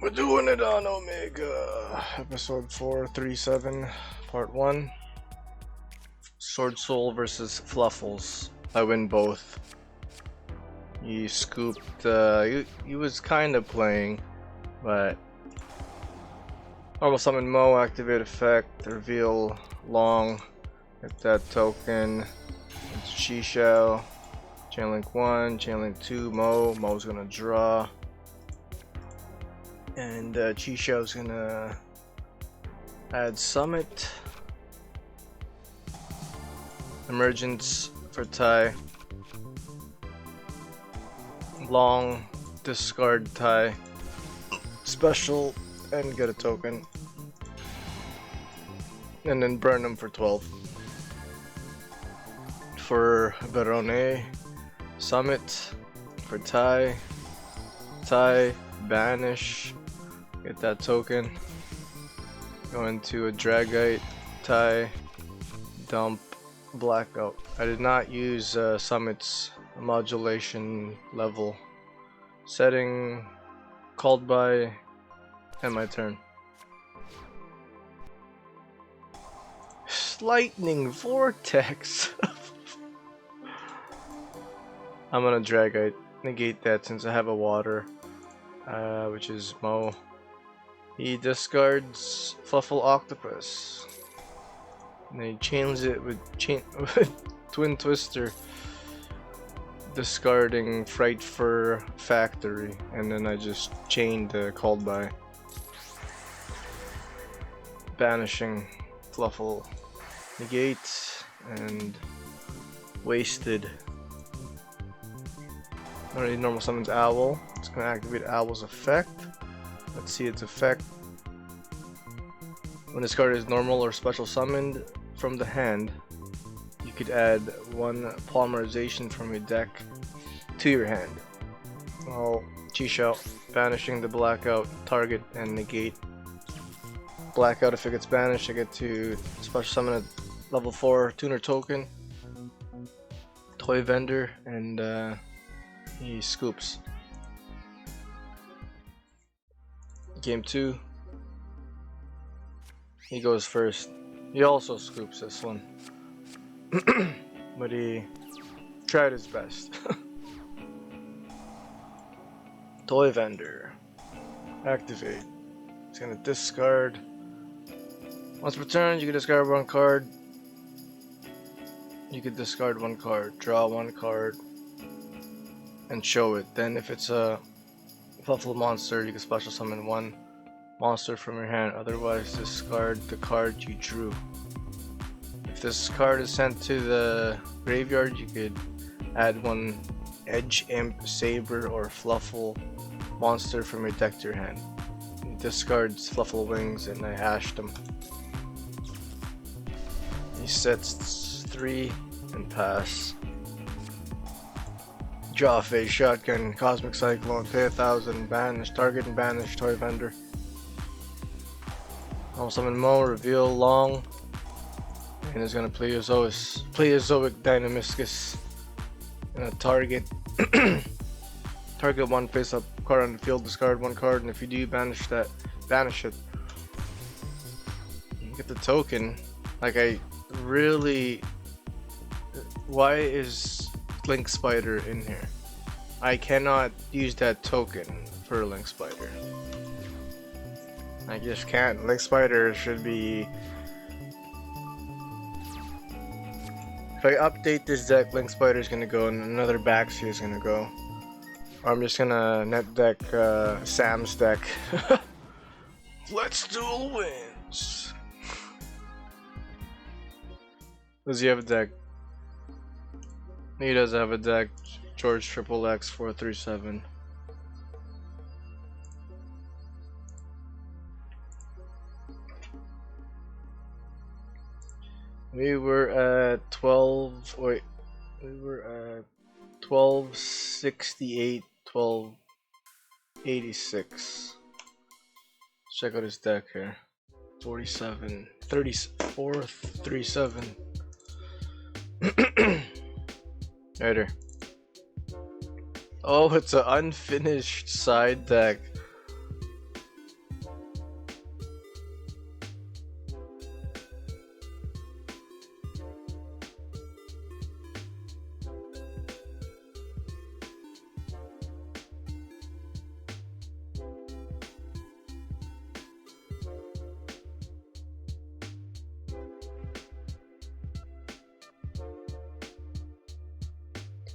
We're doing it on Omega. Episode 437, Part 1. SWORDSOUL versus FLUFFALS. I win both. He scooped, he was kind of playing, but normal summon Mo, activate effect, reveal long, get that token, it's Yugioh, chain link 1, chain link 2, Mo's gonna draw, and Yugioh's gonna add summit, emergence for Tai, long, discard Tai, special, and get a token, and then burn them for 12. For Verone, summit for Tai, banish, get that token, go into a Dragite, Tai, dump, blackout. I did not use summit's modulation level. Setting, called by, and my turn. Lightning vortex. I'm gonna Dragite, negate that since I have a water, which is Mo. He discards Fluffal Octopus. And he chains it with Twin Twister, discarding Fright Fur Factory, and then I just chained the called by, banishing Fluffal, negate, and wasted. Already normal summons Owl. It's gonna activate Owl's effect. Let's see its effect. When this card is normal or special summoned from the hand, you could add one polymerization from your deck to your hand. Well, Yugioh, banishing the blackout, target, and negate. Blackout, if it gets banished, I get to special summon a level 4 tuner token, toy vendor, and he scoops. Game 2. He goes first. He also scoops this one. But he tried his best. Toy vendor. Activate. He's gonna discard. Once per turn, you can discard one card. You can discard one card, draw one card, and show it. Then if it's a Fluffal monster, you can special summon one monster from your hand, otherwise discard the card you drew. If this card is sent to the graveyard, you could add one Edge, Imp, Saber, or Fluffal monster from your deck to your hand. He discards Fluffal Wings, and I ashed him. He sets 3 and pass. Draw phase, shotgun, cosmic cyclone, pay 1,000, banish, target and banish, toy vendor. I'll summon Mo, reveal long, and is gonna Plesiozoic Dynamiscus. Gonna target target one face up card on the field, discard one card, and if you do banish it. You get the token. Like, I really, why is Link Spider in here? I cannot use that token for Link Spider. I just can't. Link Spider should be... If I update this deck, Link Spider is gonna go and another Baxi is gonna go. Or I'm just gonna net deck Sam's deck. Let's duel wins! Does he have a deck? He does have a deck. GeorgeXXX 437. We were at 12. Wait, we were at 1268, 1286. Check out his deck here. 47, 34, 37. Right. Oh, it's an unfinished side deck.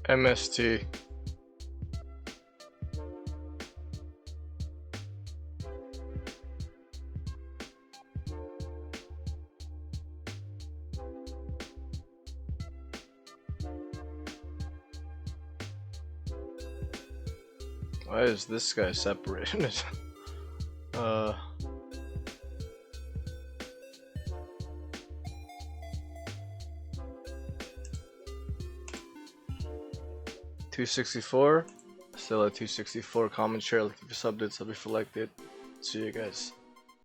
MST. Why is this guy separated? 264. Still at 264. Comment, share, like if you subbed it, sub if you liked it. See you guys.